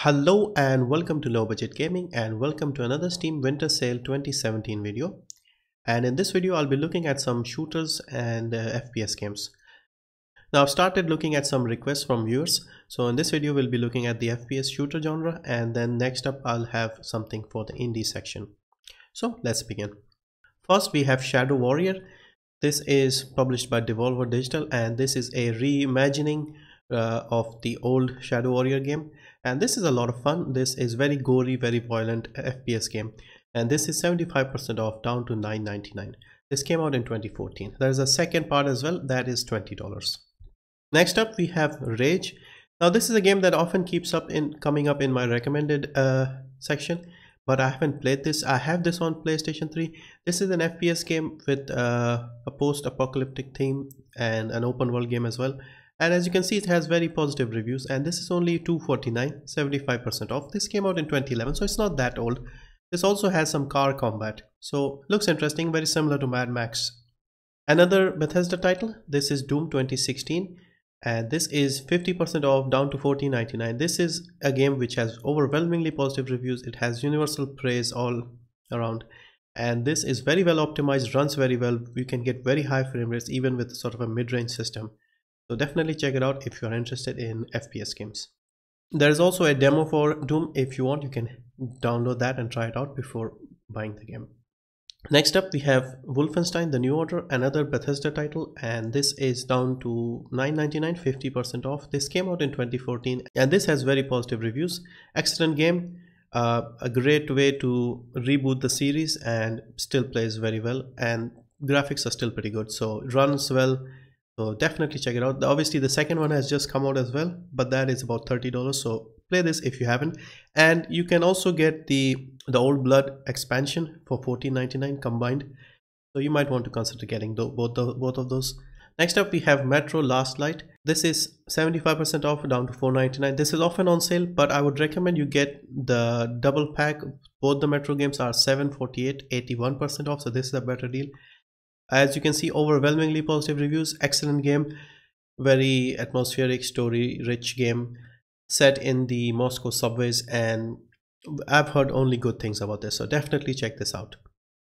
Hello and welcome to Low Budget Gaming, and welcome to another Steam Winter Sale 2017 video. And in this video I'll be looking at some shooters and FPS games. Now I've started looking at some requests from viewers, so in this video we'll be looking at the FPS shooter genre, and then next up I'll have something for the indie section. So let's begin. First we have Shadow Warrior. This is published by Devolver Digital, and this is a reimagining of the old Shadow Warrior game, and this is a lot of fun. This is very gory, very violent FPS game, and this is 75% off, down to $9.99. This came out in 2014. There's a second part as well, that is $20. Next up we have Rage. Now this is a game that often keeps coming up in my recommended section, but I haven't played this. I have this on PlayStation 3. This is an FPS game with a post-apocalyptic theme and an open world game as well. And as you can see, it has very positive reviews, and this is only $249, 75% off. This came out in 2011, so it's not that old. This also has some car combat, so looks interesting, very similar to Mad Max. Another Bethesda title, this is Doom 2016, and this is 50% off, down to $14.99. This is a game which has overwhelmingly positive reviews. It has universal praise all around, and this is very well optimized, runs very well. You can get very high frame rates even with sort of a mid-range system. So definitely check it out if you are interested in FPS games. There is also a demo for Doom. If you want, you can download that and try it out before buying the game. Next up we have Wolfenstein: The New Order, another Bethesda title, and this is down to $9.99, 50% off. This came out in 2014, and this has very positive reviews. Excellent game, a great way to reboot the series, and still plays very well, and graphics are still pretty good, so it runs well. So definitely check it out. Obviously the second one has just come out as well, but that is about $30, so play this if you haven't. And you can also get the Old Blood expansion for $14.99 combined, so you might want to consider getting both of those. Next up we have Metro Last Light. This is 75% off, down to $4.99. This is often on sale, but I would recommend you get the double pack. Both the Metro games are $7.48, 81% off, so this is a better deal. As you can see, overwhelmingly positive reviews. Excellent game, very atmospheric, story rich game set in the Moscow subways, and I've heard only good things about this, so definitely check this out.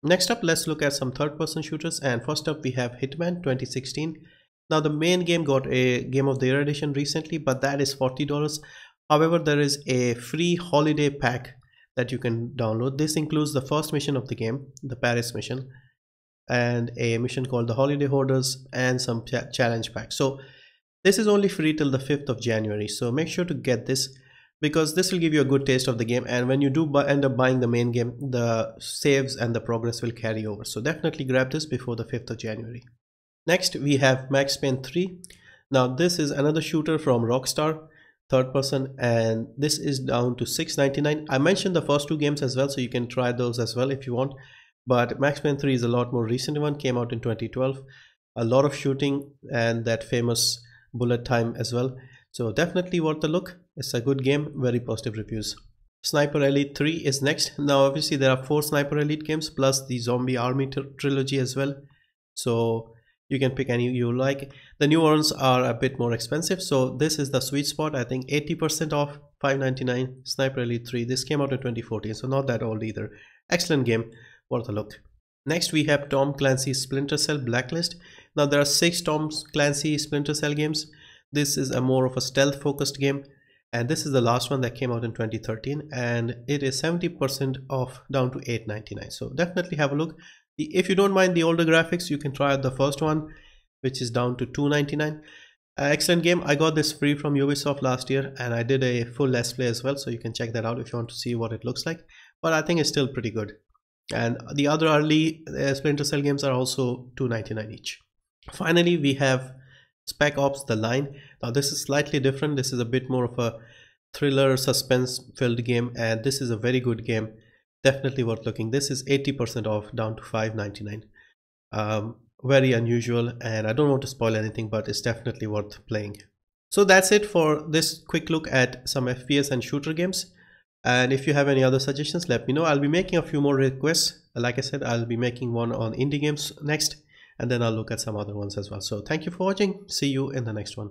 Next up, let's look at some third-person shooters, and first up we have Hitman 2016. Now the main game got a Game of the Year edition recently, but that is $40. However, there is a free holiday pack that you can download. This includes the first mission of the game, the Paris mission, and a mission called the Holiday Hoarders, and some challenge packs. So this is only free till the 5th of January, so make sure to get this, because this will give you a good taste of the game, and when you do end up buying the main game, the saves and the progress will carry over. So definitely grab this before the 5th of January. Next we have Max Payne 3. Now this is another shooter from Rockstar, third person, and this is down to $6.99. I mentioned the first two games as well, so you can try those as well if you want. But Max Payne 3 is a lot more recent one, came out in 2012. A lot of shooting and that famous bullet time as well. So definitely worth a look. It's a good game, very positive reviews. Sniper Elite 3 is next. Now obviously there are 4 Sniper Elite games plus the Zombie Army trilogy as well. So you can pick any you like. The new ones are a bit more expensive, so this is the sweet spot. I think 80% off, $5.99, Sniper Elite 3. This came out in 2014, so not that old either. Excellent game, worth a look. Next we have Tom Clancy's Splinter Cell Blacklist. Now there are 6 Tom Clancy Splinter Cell games. This is a more of a stealth focused game, and this is the last one that came out in 2013, and it is 70% off, down to $8.99. So definitely have a look. If you don't mind the older graphics, you can try out the first one, which is down to $2.99. Excellent game. I got this free from Ubisoft last year, and I did a full let's play as well, so you can check that out if you want to see what it looks like. But I think it's still pretty good. And the other early Splinter Cell games are also $2.99 each. Finally we have Spec Ops: The Line. Now this is slightly different. This is a bit more of a thriller suspense filled game, and this is a very good game, definitely worth looking. This is 80% off, down to $5.99. Very unusual, and I don't want to spoil anything, but it's definitely worth playing. So that's it for this quick look at some FPS and shooter games. And if you have any other suggestions, let me know. I'll be making a few more requests. Like I said, I'll be making one on indie games next, and then I'll look at some other ones as well. So thank you for watching. See you in the next one.